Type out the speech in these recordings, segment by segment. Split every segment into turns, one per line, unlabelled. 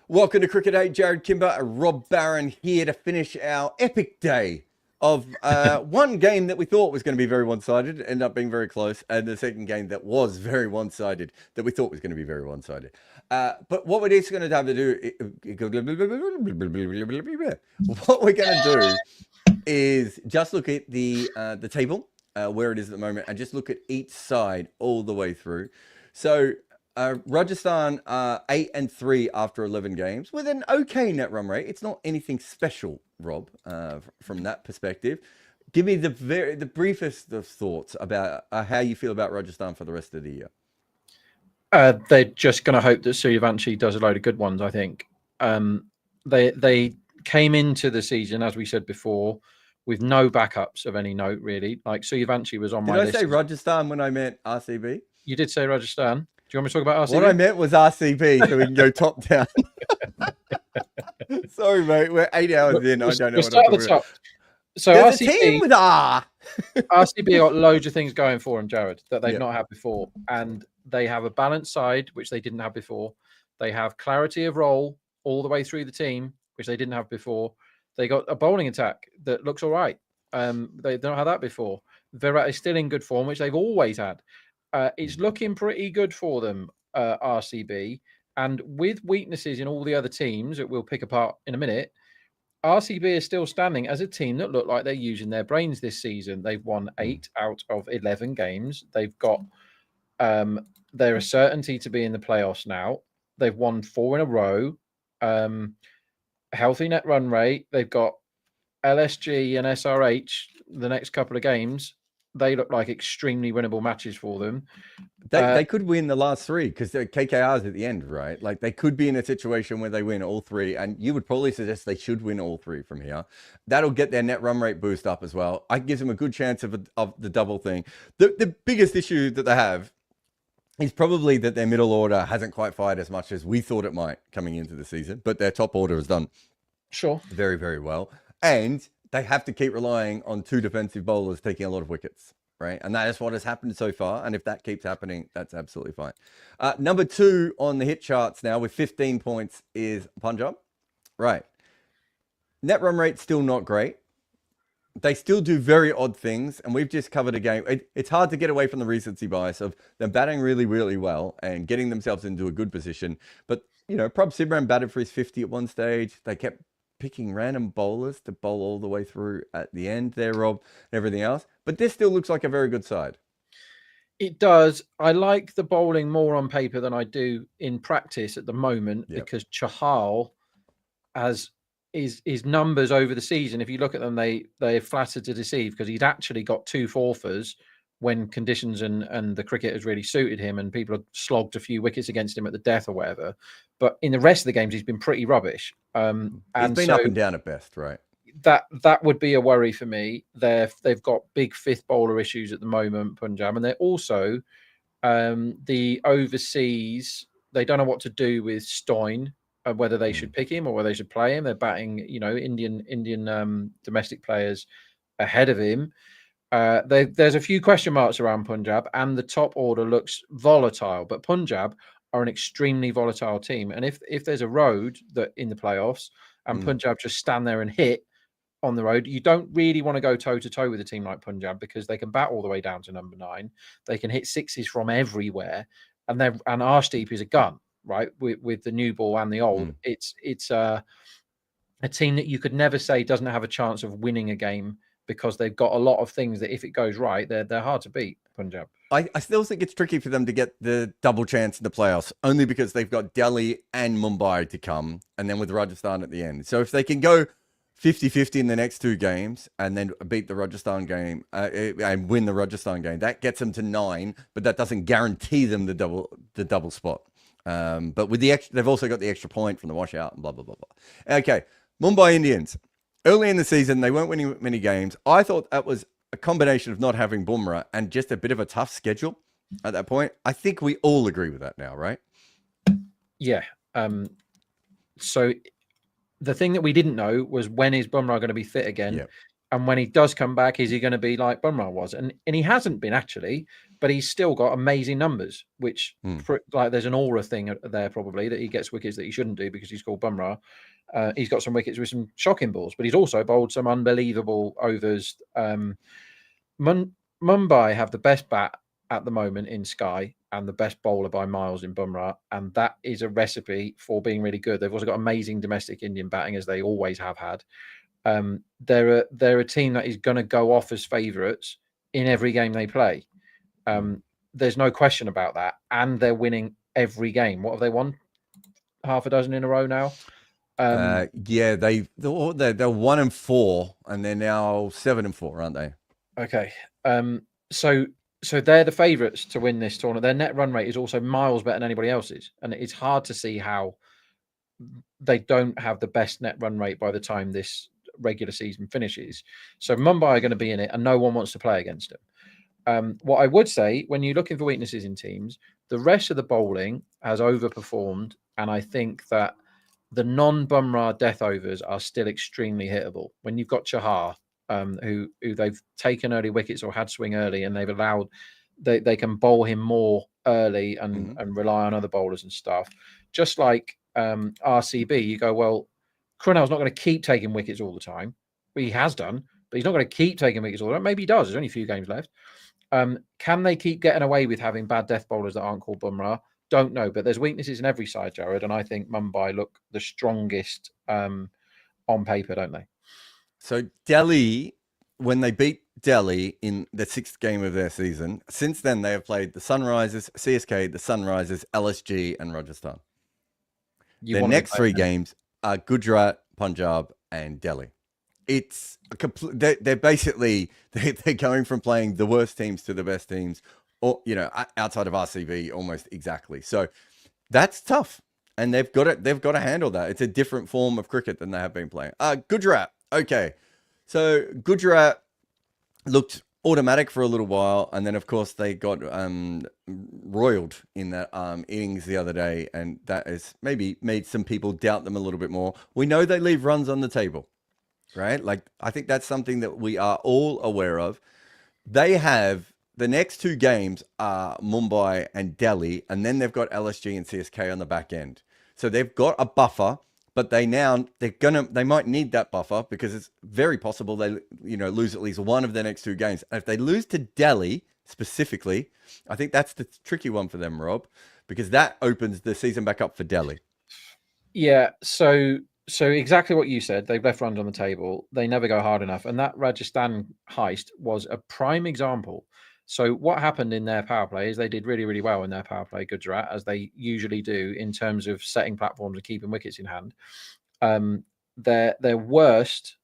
Welcome to Cricket 8. Jarrod Kimber and Rob Barron here to finish our epic day of one game that we thought was going to be very one-sided, ended up being very close, and the second game that was very one-sided, that we thought was going to be very one-sided. But what we're just going to have to do, what we're going to do is just look at the table, where it is at the moment, and just look at each side all the way through. So Rajasthan 8-3 after 11 games with an okay net run rate. It's not anything special, Rob, from that perspective. Give me the briefest of thoughts about how you feel about Rajasthan for the rest of the year.
They're just going to hope that Suryavanshi does a load of good ones, I think. They came into the season, as we said before, with no backups of any note, really. Like Suryavanshi was on my list.
Did I say Rajasthan when I meant RCB?
You did say Rajasthan. Do you want me to talk about RCB?
What I meant was RCB, so we can go top down. Sorry, mate. We're 8 hours in. I don't know what I'm talking about.
So
there's
RCB,
a team with R.
RCB got loads of things going for them, Jarrod, that they've not had before. And they have a balanced side, which they didn't have before. They have clarity of role all the way through the team, which they didn't have before. They got a bowling attack that looks all right. They don't have that before. Virat is still in good form, which they've always had. It's looking pretty good for them, RCB. And with weaknesses in all the other teams that we'll pick apart in a minute, RCB is still standing as a team that look like they're using their brains this season. They've won 8 out of 11 games. They've got they're a certainty to be in the playoffs now. They've won 4 in a row. Healthy net run rate. They've got LSG and SRH the next couple of games. They look like extremely winnable matches for them.
They could win the last 3 because they're KKR's at the end, right? Like they could be in a situation where they win all 3, and you would probably suggest they should win all 3 from here. That'll get their net run rate boost up as well. I gives them a good chance of the double thing. The biggest issue that they have is probably that their middle order hasn't quite fired as much as we thought it might coming into the season, but their top order has done very, very well. And they have to keep relying on 2 defensive bowlers taking a lot of wickets, right? And that is what has happened so far. And if that keeps happening, that's absolutely fine. Number 2 on the hit charts now with 15 points is Punjab. Right. Net run rate still not great. They still do very odd things. And we've just covered a game. It's hard to get away from the recency bias of them batting really, really well and getting themselves into a good position. But, you know, Prabh Simran batted for his 50 at one stage. They kept picking random bowlers to bowl all the way through at the end there, Rob, and everything else. But this still looks like a very good side.
It does. I like the bowling more on paper than I do in practice at the moment because Chahal has his numbers over the season. If you look at them, they're flattered to deceive because he's actually got 2 fourthers when conditions and the cricket has really suited him and people have slogged a few wickets against him at the death or whatever. But in the rest of the games, he's been pretty rubbish.
And he's been up and down at best, right?
That would be a worry for me. They've got big 5th bowler issues at the moment, Punjab, and they're also the overseas. They don't know what to do with Stoin, whether they should pick him or whether they should play him. They're batting, you know, Indian domestic players ahead of him. There's a few question marks around Punjab, and the top order looks volatile. But Punjab are an extremely volatile team, and if there's a road that in the playoffs and Punjab just stand there and hit on the road, you don't really want to go toe to toe with a team like Punjab because they can bat all the way down to number 9. They can hit 6s from everywhere, and Arshdeep is a gun, right? With the new ball and the old, it's a team that you could never say doesn't have a chance of winning a game because they've got a lot of things that if it goes right, they're hard to beat, Punjab.
I still think it's tricky for them to get the double chance in the playoffs, only because they've got Delhi and Mumbai to come, and then with Rajasthan at the end. So if they can go 50-50 in the next 2 games and then beat the Rajasthan game and win the Rajasthan game, that gets them to 9, but that doesn't guarantee them the double spot. But with the extra, they've also got the extra point from the washout and blah, blah, blah, blah. Okay, Mumbai Indians. Early in the season, they weren't winning many games. I thought that was a combination of not having Bumrah and just a bit of a tough schedule at that point. I think we all agree with that now, right?
Yeah. So the thing that we didn't know was, when is Bumrah going to be fit again?
Yeah.
And when he does come back, is he going to be like Bumrah was? And he hasn't been, actually, but he's still got amazing numbers, which like there's an aura thing there probably, that he gets wickets that he shouldn't do because he's called Bumrah. He's got some wickets with some shocking balls, but he's also bowled some unbelievable overs. Mumbai have the best bat at the moment in Sky and the best bowler by miles in Bumrah, and that is a recipe for being really good. They've also got amazing domestic Indian batting, as they always have had. They're a team that is going to go off as favourites in every game they play. There's no question about that, and they're winning every game. What have they won? Half a dozen in a row now.
Yeah, they're 1-4, and they're now 7-4, aren't they?
Okay. So they're the favourites to win this tournament. Their net run rate is also miles better than anybody else's, and it's hard to see how they don't have the best net run rate by the time this regular season finishes. So Mumbai are going to be in it, and no one wants to play against them. What I would say, when you're looking for weaknesses in teams, the rest of the bowling has overperformed, and I think that the non-Bumrah death overs are still extremely hittable. When you've got Chahar, who they've taken early wickets or had swing early, and they've allowed they can bowl him more early and rely on other bowlers and stuff. Just like RCB, you go, well, Krunel's not going to keep taking wickets all the time. Well, he has done, but he's not going to keep taking wickets all the time. Maybe he does. There's only a few games left. Can they keep getting away with having bad death bowlers that aren't called Bumrah? Don't know, but there's weaknesses in every side, Jarrod, and I think Mumbai look the strongest on paper, don't they?
So Delhi, when they beat Delhi in the 6th game of their season, since then they have played the Sunrisers, CSK, the Sunrisers, LSG, and Rajasthan. Their next 3 games are Gujarat, Punjab, and Delhi. It's they're basically they're going from playing the worst teams to the best teams, or outside of RCB, almost exactly. So that's tough, and they've got to handle that. It's a different form of cricket than they have been playing. Gujarat, okay, so Gujarat looked automatic for a little while, and then of course they got roiled in that innings the other day, and that has maybe made some people doubt them a little bit more. We know they leave runs on the table, right? Like, I think that's something that we are all aware of. They have the next 2 games are Mumbai and Delhi, and then they've got LSG and CSK on the back end. So they've got a buffer, but they might need that buffer, because it's very possible they lose at least one of their next 2 games. And if they lose to Delhi specifically, I think that's the tricky one for them, Rob, because that opens the season back up for Delhi.
Yeah, so exactly what you said. They've left runs on the table. They never go hard enough. And that Rajasthan heist was a prime example. So what happened in their power play is they did really, really well in their power play, Gujarat, as they usually do in terms of setting platforms and keeping wickets in hand. Their worst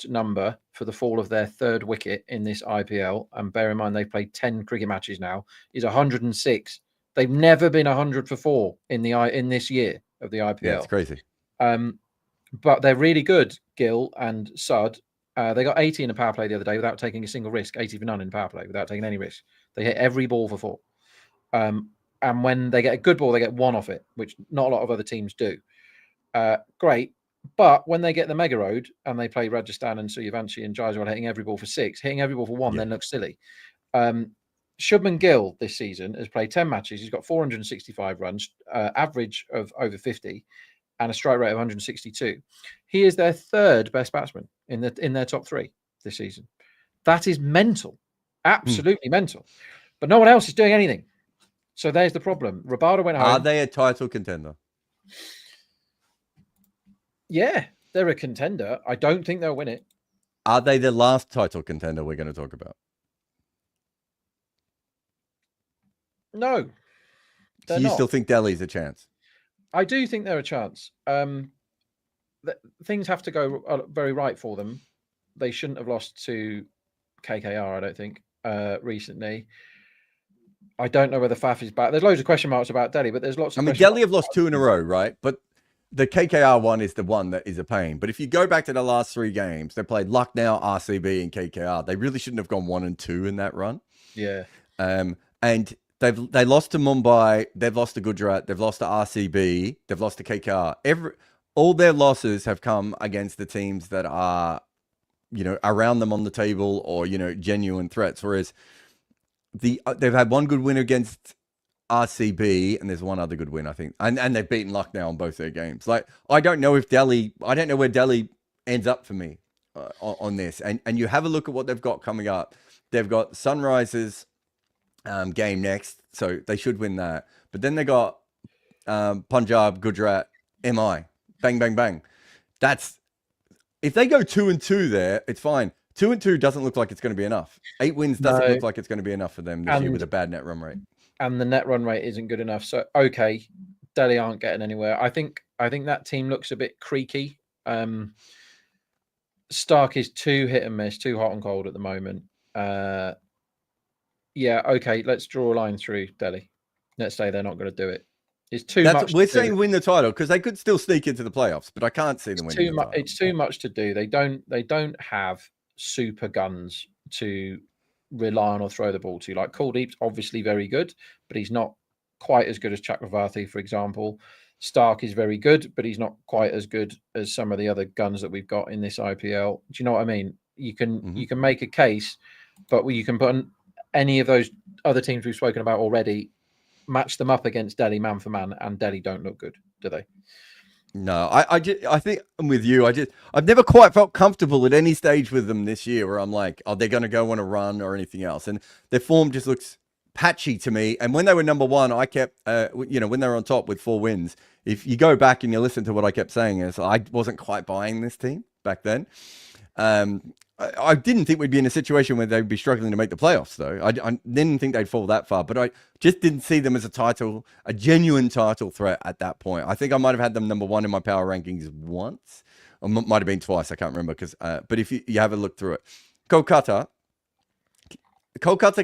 number for the fall of their 3rd wicket in this IPL, and bear in mind they've played 10 cricket matches now, is 106. They've never been 100 for 4 in this year of the IPL.
Yeah, it's crazy.
But they're really good, Gill and Sud. They got 80 in a power play the other day without taking a single risk, 80 for none in power play without taking any risk. They hit every ball for 4. And when they get a good ball, they get 1 off it, which not a lot of other teams do. Great. But when they get the mega road and they play Rajasthan and Suryavanshi and Jaiswal hitting every ball for 6, hitting every ball for 1 then looks silly. Shubman Gill this season has played 10 matches. He's got 465 runs, average of over 50, and a strike rate of 162. He is their 3rd best batsman in their top 3 this season. That is mental, absolutely mental. But no one else is doing anything. So there's the problem. Rabada went home.
Are they a title contender?
Yeah, they're a contender. I don't think they'll win it.
Are they the last title contender we're going to talk about?
No.
So you still think Delhi's a chance?
I do think they're a chance. Things have to go very right for them. They shouldn't have lost to KKR, I don't think, recently. I don't know whether Faf is back. There's loads of question marks about Delhi, but there's lots of
Delhi have lost 2 in a row, right? But the KKR one is the one that is a pain. But if you go back to the last 3 games, they played Lucknow, RCB, and KKR. They really shouldn't have gone 1 and 2 in that run.
Yeah.
And they lost to Mumbai. They've lost to Gujarat. They've lost to RCB. They've lost to KKR. all their losses have come against the teams that are, around them on the table or, genuine threats. Whereas they've had one good win against RCB, and there's one other good win, I think, and they've beaten Lucknow on both their games. Like, I don't know where Delhi ends up for me on this. And you have a look at what they've got coming up. They've got Sunrisers game next, so they should win that. But then they got Punjab, Gujarat, MI, bang, bang, bang. That's if they go 2-2 there, it's fine. 2-2 doesn't look like it's going to be enough. 8 wins doesn't look like it's going to be enough for them this year with a bad net run rate.
And the net run rate isn't good enough. So okay, Delhi aren't getting anywhere. I think that team looks a bit creaky. Stark is too hit and miss, too hot and cold at the moment. Yeah, okay, let's draw a line through Delhi. Let's say they're not going to do it. It's too much.
We're saying win the title because they could still sneak into the playoffs, but I can't see them winning the title.
It's too much to do. They don't have super guns to rely on or throw the ball to. Like Kuldeep's obviously very good, but he's not quite as good as Chakravarti, for example. Stark is very good, but he's not quite as good as some of the other guns that we've got in this IPL. Do you know what I mean? You can make a case, but you can put any of those other teams we've spoken about already, match them up against Delhi man for man, and Delhi don't look good, do they?
No, I think I'm with you. I've never quite felt comfortable at any stage with them this year where I'm like, oh, they're going to go on a run or anything else. And their form just looks patchy to me. And when they were number one, I kept, when they were on top with 4 wins, if you go back and you listen to what I kept saying, is I wasn't quite buying this team back then. I didn't think we'd be in a situation where they'd be struggling to make the playoffs, though. I didn't think they'd fall that far, but I just didn't see them as a genuine title threat at that point. I think I might have had them number 1 in my power rankings once, or might have been twice. I can't remember but if you have a look through it, Kolkata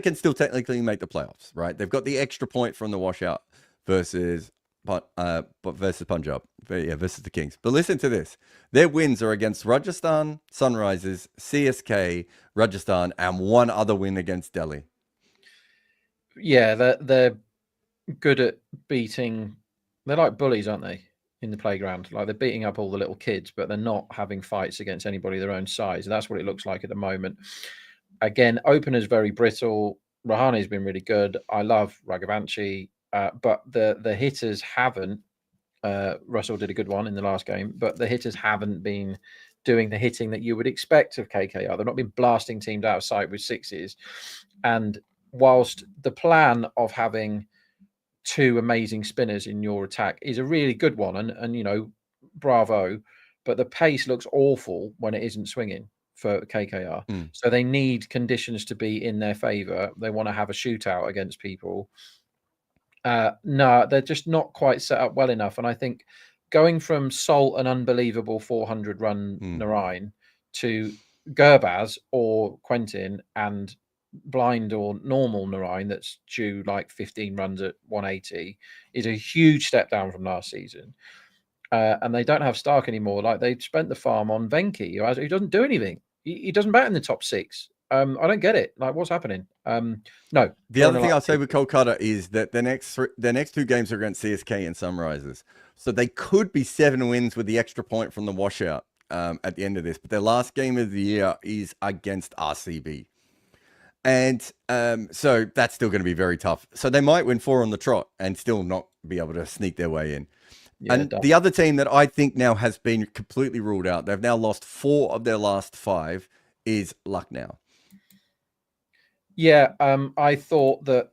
can still technically make the playoffs, right? They've got the extra point from the washout versus Punjab, versus the Kings. But listen to this. Their wins are against Rajasthan, Sunrisers, CSK, Rajasthan, and one other win against Delhi.
Yeah, they're good at beating. They're like bullies, aren't they, in the playground? Like, they're beating up all the little kids, but they're not having fights against anybody their own size. That's what it looks like at the moment. Again, opener's very brittle. Rahani's been really good. I love Raghavanshi. But the hitters haven't. Russell did a good one in the last game, but the hitters haven't been doing the hitting that you would expect of KKR. They've not been blasting teams out of sight with sixes. And whilst the plan of having 2 amazing spinners in your attack is a really good one, and bravo, but the pace looks awful when it isn't swinging for KKR. So they need conditions to be in their favour. They want to have a shootout against people. No, they're just not quite set up well enough. And I think going from Salt, an unbelievable 400-run Narain, to Gurbaz or Quentin and blind or normal Narain that's due like 15 runs at 180 is a huge step down from last season. And they don't have Stark anymore. Like, they spent the farm on Venki, who doesn't do anything. He doesn't bat in the top 6. I don't get it. Like, what's happening? No.
The other thing I'll say with Kolkata is that the next 2 games are against CSK and Sunrisers, so they could be 7 wins with the extra point from the washout at the end of this. But their last game of the year is against RCB, and so that's still going to be very tough. So they might win 4 on the trot and still not be able to sneak their way in. Yeah, and the other team that I think now has been completely ruled out, they've now lost 4 of their last 5, is Lucknow.
Yeah, I thought that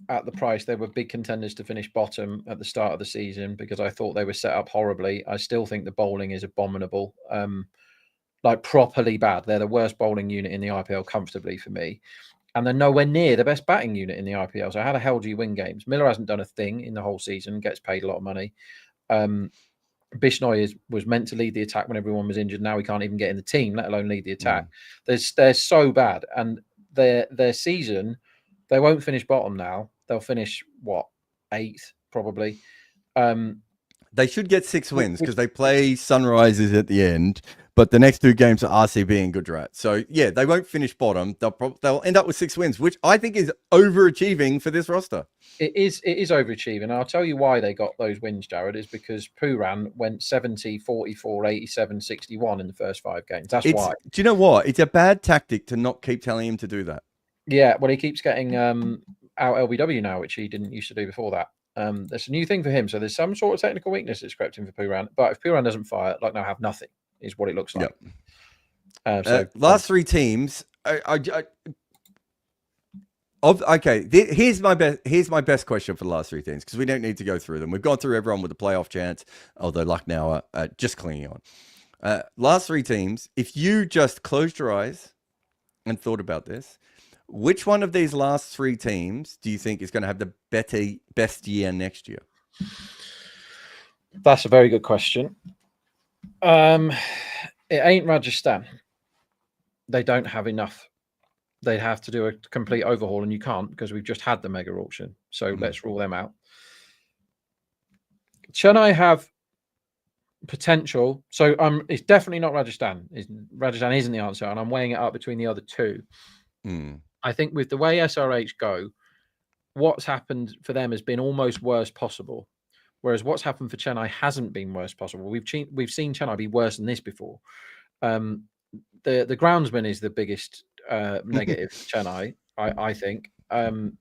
at the price they were big contenders to finish bottom at the start of the season because I thought they were set up horribly. I still think the bowling is abominable, like properly bad. They're the worst bowling unit in the IPL comfortably for me, and they're nowhere near the best batting unit in the IPL. So how the hell do you win games? Miller hasn't done a thing in the whole season, gets paid a lot of money. Bishnoi was meant to lead the attack when everyone was injured. Now he can't even get in the team, let alone lead the attack. They're so bad, and their season, they won't finish bottom now. They'll finish 8th probably.
They should get 6 wins because they play Sunrisers at the end, but the next 2 games are RCB and Gujarat. So yeah, they won't finish bottom. They'll end up with 6 wins, which I think is overachieving for this roster.
It is overachieving. And I'll tell you why they got those wins, Jarrod, is because Pooran went 70, 44, 87, 61 in the first 5 games. That's why.
Do you know what? It's a bad tactic to not keep telling him to do that.
Yeah, well, he keeps getting out LBW now, which he didn't used to do before that. That's a new thing for him. So there's some sort of technical weakness that's crept in for Pooran. But if Pooran doesn't fire, Lucknow have nothing, is what it looks like.
Yep. Last 3 teams. Here's my best question for the last 3 teams, because we don't need to go through them. We've gone through everyone with the playoff chance, although Lucknow are just clinging on. Last 3 teams, if you just closed your eyes and thought about this, which one of these last 3 teams do you think is going to have the best year next year?
That's a very good question. It ain't Rajasthan. They don't have enough. They'd have to do a complete overhaul, and you can't, because we've just had the mega auction. So let's rule them out. Chennai have potential. So it's definitely not Rajasthan. Rajasthan isn't the answer, and I'm weighing it up between the other 2. I think with the way SRH go, what's happened for them has been almost worst possible, whereas what's happened for Chennai hasn't been worst possible. We've seen Chennai be worse than this before. The groundsman is the biggest negative for Chennai, I think. And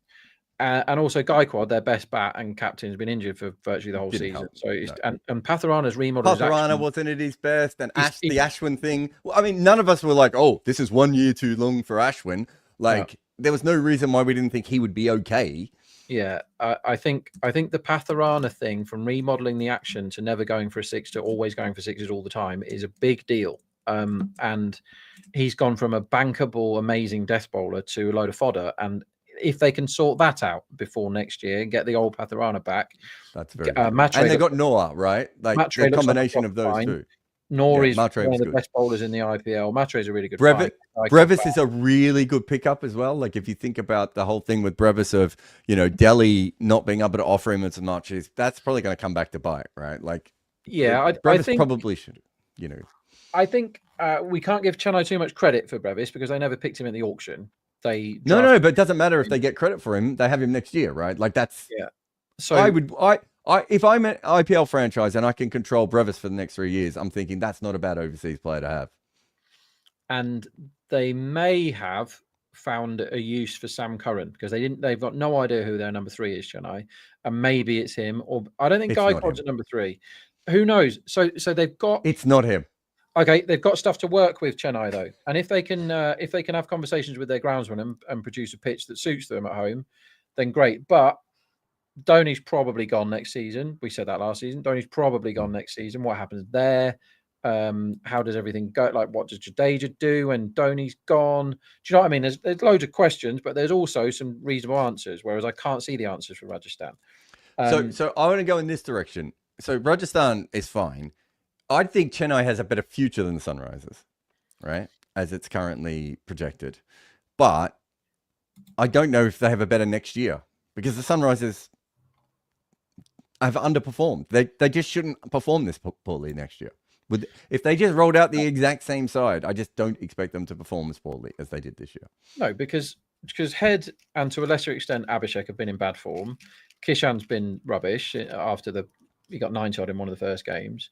also Gaikwad, their best bat and captain, has been injured for virtually the whole season. So and Patharana's remodeled.
Patharana wasn't at his best, and the Ashwin thing. Well, I mean, none of us were like, "Oh, this is 1 year too long for Ashwin." There was no reason why we didn't think he would be okay.
Yeah, I think the Patharana thing, from remodeling the action to never going for a 6 to always going for 6s all the time, is a big deal. And he's gone from a bankable, amazing death bowler to a load of fodder. And if they can sort that out before next year and get the old Patharana back,
that's very good. And they got Noah, right? Like the combination of those 2.
Noor is one of the best bowlers in the IPL. Matre is a really good
Brevis is a really good pickup as well. Like if you think about the whole thing with Brevis of, Delhi not being able to offer him as much, that's probably going to come back to bite, right? Like, Brevis probably should,
I think we can't give Chennai too much credit for Brevis because they never picked him at the auction.
No, but it doesn't matter if they get credit for him. They have him next year, right? Like that's So if I'm an IPL franchise and I can control Brevis for the next 3 years, I'm thinking that's not a bad overseas player to have.
And they may have found a use for Sam Curran because they've got no idea who their number 3 is, Chennai, and maybe it's him, or I don't think Gaikwod's at number 3. Who knows? So they've got.
It's not him.
Okay, they've got stuff to work with, Chennai, though, and if they can have conversations with their groundsman and produce a pitch that suits them at home, then great. But Dhoni's probably gone next season. We said that last season. Dhoni's probably gone next season. What happens there? How does everything go? Like, what does Jadeja do when Dhoni's gone? Do you know what I mean? There's loads of questions, but there's also some reasonable answers. Whereas I can't see the answers for Rajasthan.
So I want to go in this direction. So Rajasthan is fine. I think Chennai has a better future than the Sunrisers, right? As it's currently projected. But I don't know if they have a better next year because the Sunrisers have underperformed. They just shouldn't perform this poorly next year. If they just rolled out the exact same side, I just don't expect them to perform as poorly as they did this year.
No, because Head and to a lesser extent Abhishek have been in bad form. Kishan's been rubbish after he got 9 in one of the first games.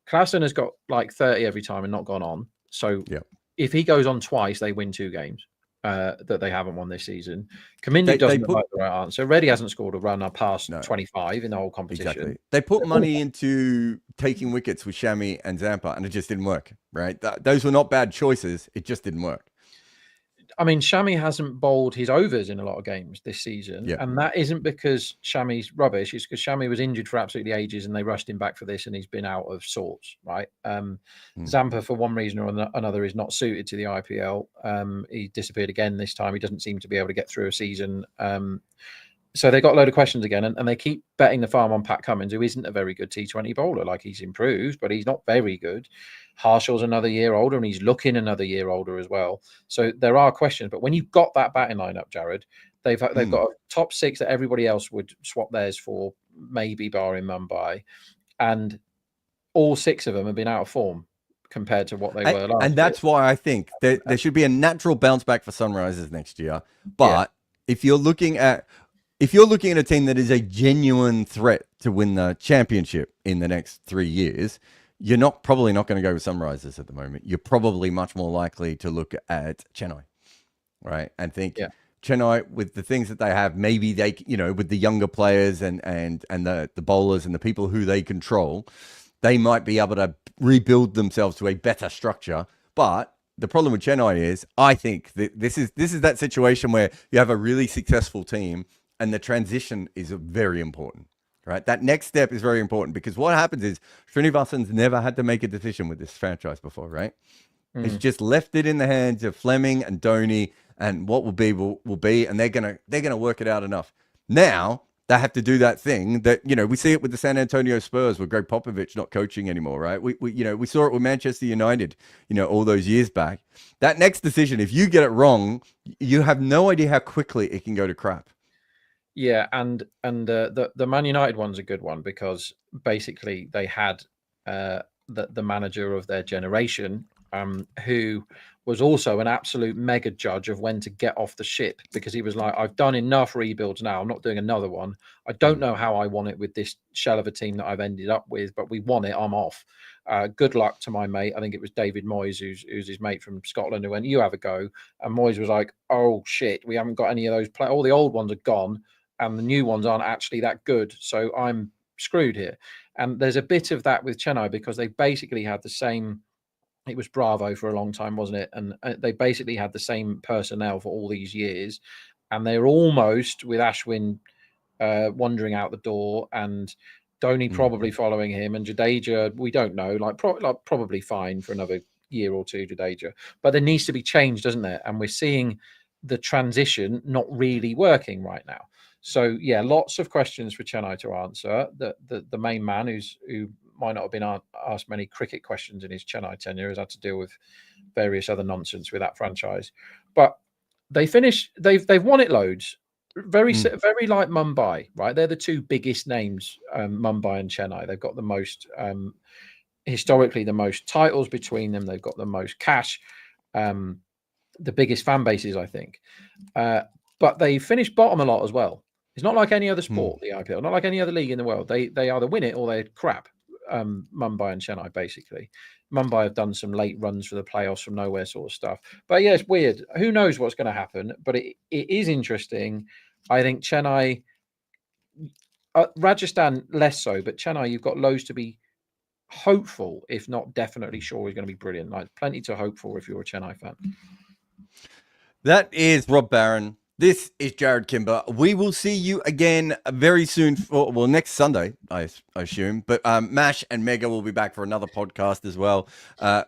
Klassen has got like 30 every time and not gone on. So if he goes on twice, they win 2 games that they haven't won this season. Kamindu doesn't look like the right answer. Reddy hasn't scored a run past 25 in the whole competition.
Exactly. They put money into taking wickets with Shami and Zampa, and it just didn't work, right? Those were not bad choices. It just didn't work.
I mean, Shami hasn't bowled his overs in a lot of games this season. And that isn't because Shami's rubbish. It's because Shami was injured for absolutely ages and they rushed him back for this and he's been out of sorts, right? Zampa, for one reason or another, is not suited to the IPL. He disappeared again this time. He doesn't seem to be able to get through a season. So they got a load of questions again, and they keep betting the farm on Pat Cummins, who isn't a very good T20 bowler. Like, he's improved, but he's not very good. Harshal's another year older, and he's looking another year older as well. So there are questions. But when you've got that batting lineup, Jarrod, they've got a top 6 that everybody else would swap theirs for, maybe barring Mumbai, and all 6 of them have been out of form. compared to what they were last
And
year.
that's why I think there should be a natural bounce back for Sunrisers next year. But
Yeah.
if you're looking at a team that is a genuine threat to win the championship in the next 3 years, you're probably not going to go with Sunrisers at the moment. You're probably much more likely to look at Chennai, right? And think Chennai, with the things that they have, maybe they, with the younger players and the bowlers and the people who they control, they might be able to rebuild themselves to a better structure. But the problem with Chennai is, I think that this is that situation where you have a really successful team and the transition is very important, right? That next step is very important, because what happens is Srinivasan's never had to make a decision with this franchise before, right? It's just left it in the hands of Fleming and Dhoni, and what will be, and they're gonna work it out enough. Now they have to do that thing that, we see it with the San Antonio Spurs with Greg Popovich not coaching anymore, right? We saw it with Manchester United, all those years back. That next decision, if you get it wrong, you have no idea how quickly it can go to crap.
Yeah, and the Man United one's a good one, because basically they had the manager of their generation, who was also an absolute mega judge of when to get off the ship, because he was like, I've done enough rebuilds now, I'm not doing another one. I don't know how I want it with this shell of a team that I've ended up with, but we won it, I'm off. Good luck to my mate. I think it was David Moyes, who's his mate from Scotland, who went, you have a go. And Moyes was like, oh shit, we haven't got any of those all the old ones are gone, and the new ones aren't actually that good, so I'm screwed here. And there's a bit of that with Chennai, because they basically had the same, it was Bravo for a long time, wasn't it? And they basically had the same personnel for all these years, and they're almost, with Ashwin wandering out the door and Dhoni probably following him, and Jadeja, we don't know, probably fine for another year or two, Jadeja. But there needs to be change, doesn't there? And we're seeing the transition not really working right now. So yeah, lots of questions for Chennai to answer. The main man, who might not have been asked many cricket questions in his Chennai tenure, has had to deal with various other nonsense with that franchise. But they've won it loads. Very like Mumbai, right? They're the two biggest names, Mumbai and Chennai. They've got the most, historically, the most titles between them. They've got the most cash, the biggest fan bases, I think. But they finished bottom a lot as well. It's not like any other sport, the IPL, not like any other league in the world. They either win it or they're crap. Mumbai and Chennai, basically. Mumbai have done some late runs for the playoffs from nowhere sort of stuff. But yeah, it's weird. Who knows what's going to happen? But it is interesting. I think Chennai, Rajasthan less so, but Chennai, you've got loads to be hopeful, if not definitely sure, is going to be brilliant. Like, plenty to hope for if you're a Chennai fan.
That is Rob Barron. This is Jarrod Kimber. We will see you again very soon next Sunday, I assume. But Mash and Mega will be back for another podcast as well.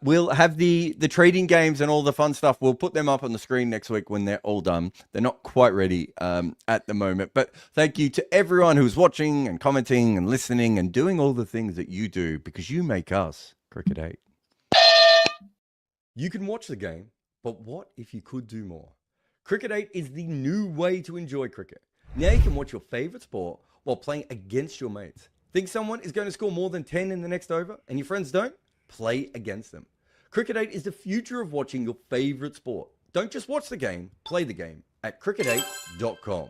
We'll have the trading games and all the fun stuff. We'll put them up on the screen next week when they're all done. They're not quite ready at the moment. But thank you to everyone who's watching and commenting and listening and doing all the things that you do, because you make us Cricket 8. You can watch the game, but what if you could do more? Cricket 8 is the new way to enjoy cricket. Now you can watch your favourite sport while playing against your mates. Think someone is going to score more than 10 in the next over and your friends don't? Play against them. Cricket 8 is the future of watching your favourite sport. Don't just watch the game, play the game at cricket8.com.